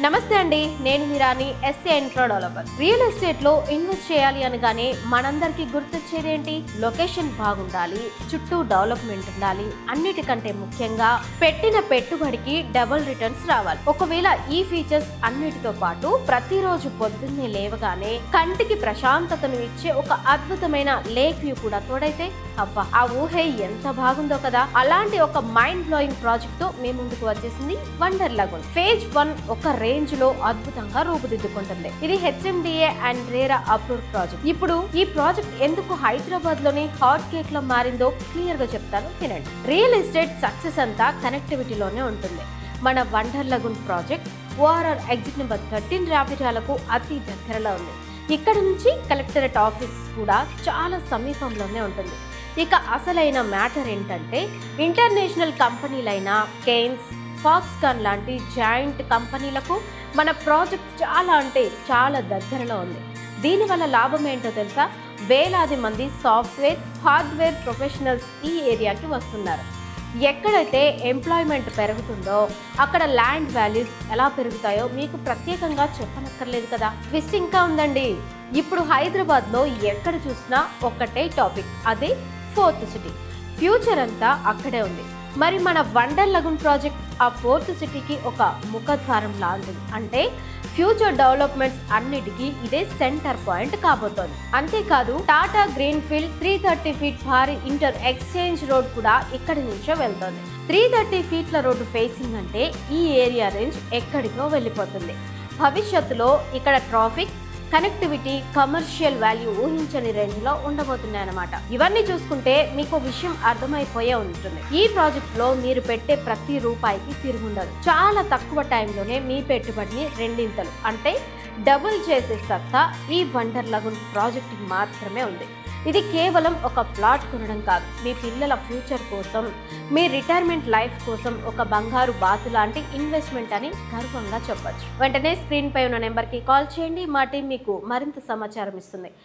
నమస్తే అండి, నేను Hirani, S A intro developer. Real estate లో ఇన్వెస్ట్ చేయాలి అనగానే మనందరికి గుర్తొచ్చేది ఏంటి? లొకేషన్ బాగుండాలి, చుట్టూ డెవలప్మెంట్ ఉండాలి, అన్నిటికంటే ముఖ్యంగా పెట్టిన పెట్టుబడికి డబుల్ రిటర్న్స్ రావాలి. ఒకవేళ ఈ ఫీచర్స్ అన్నిటితో పాటు ప్రతిరోజు పొద్దున్నే లేవగానే కంటికి ప్రశాంతతను ఇచ్చే ఒక అద్భుతమైన లేక్ వ్యూ కూడా తోడైతే అబ్బా, ఆ ఊహే ఎంత బాగుందో కదా. అలాంటి ఒక మైండ్ బ్లోయింగ్ ప్రాజెక్ట్ తో మీ ముందుకు వచ్చేసింది వండర్ లగూన్. ఫేజ్ 1 ఒక రేంజ్ లో అద్భుతంగా రూపుదిద్దుకుంటుంది. ఇది HMDA and RERA approved project. ఇప్పుడు ఈ ప్రాజెక్ట్ ఎందుకు హైదరాబాద్ లోని హాట్ కేక్ లో మారిందో క్లియర్ గా చెప్తాను, వినండి. రియల్ ఎస్టేట్ సక్సెస్ అంతా కనెక్టివిటీలోనే ఉంటుంది. మన wonder lagoon project ORR exit number 13 రాపిటాలకు అతి దగ్గరలో ఉంది. ఇక్కడ నుంచి కలెక్టరేట్ ఆఫీస్ కూడా చాలా సమీపంలోనే ఉంటుంది. ఇక అసలైన మ్యాటర్ ఏంటంటే, ఇంటర్నేషనల్ కంపెనీలైన కేన్స్, ఫాక్స్కాన్ లాంటి జాయింట్ కంపెనీలకు మన ప్రాజెక్ట్ చాలా దగ్గరలో ఉంది. దీనివల్ల లాభం ఏంటో తెలుసా? వేలాది మంది సాఫ్ట్వేర్, హార్డ్వేర్ ప్రొఫెషనల్స్ ఈ ఏరియాకి వస్తున్నారు. ఎక్కడైతే ఎంప్లాయ్మెంట్ పెరుగుతుందో అక్కడ ల్యాండ్ వాల్యూస్ ఎలా పెరుగుతాయో మీకు ప్రత్యేకంగా చెప్పనక్కర్లేదు కదా. ట్విస్ట్ ఇంకా ఉందండి. ఇప్పుడు హైదరాబాద్లో ఎక్కడ చూసినా ఒక్కటే టాపిక్, అదే 4th సిటీ. ఫ్యూచర్ అంతా అక్కడే ఉంది. మరి మన వండర్ లగూన్ ప్రాజెక్ట్ ఆ 4th సిటీకి ఒక ముఖద్వారం లాంటిది. అంటే ఫ్యూచర్ డెవలప్మెంట్స్ అన్నిటికీ ఇదే సెంటర్ పాయింట్ కాబోతోంది. అంతేకాదు, టాటా గ్రీన్ఫీల్డ్ 330 ఫీట్ భారీ ఇంటర్ ఎక్స్చేంజ్ రోడ్ కూడా ఇక్కడి నుంచే వెళ్తోంది. 330 ఫీట్ల రోడ్డు ఫేసింగ్ అంటే ఈ ఏరియా రేంజ్ ఎక్కడికో వెళ్ళిపోతుంది. భవిష్యత్తులో ఇక్కడ ట్రాఫిక్, కనెక్టివిటీ, కమర్షియల్ వాల్యూ ఊహించని రేంజ్ లో ఉండబోతున్నాయన్నమాట. ఇవన్నీ చూసుకుంటే మీకు విషయం అర్థమైపోయే ఉంటుంది. ఈ ప్రాజెక్ట్ లో మీరు పెట్టే ప్రతి రూపాయికి తిరుగుండదు. చాలా తక్కువ టైంలోనే మీ పెట్టుబడిని రెండింతలు అంటే డబుల్ చేసే సత్తా ఈ వండర్ లగూన్ ప్రాజెక్ట్ మాత్రమే ఉంది. ఇది కేవలం ఒక ప్లాట్ కొనడం కాదు, మీ పిల్లల ఫ్యూచర్ కోసం, మీ రిటైర్మెంట్ లైఫ్ కోసం ఒక బంగారు బాతు లాంటి ఇన్వెస్ట్మెంట్ అని గర్వంగా చెప్పొచ్చు. వెంటనే స్క్రీన్ పై ఉన్న నెంబర్కి కాల్ చేయండి. మా టీం మీకు మరింత సమాచారం ఇస్తుంది.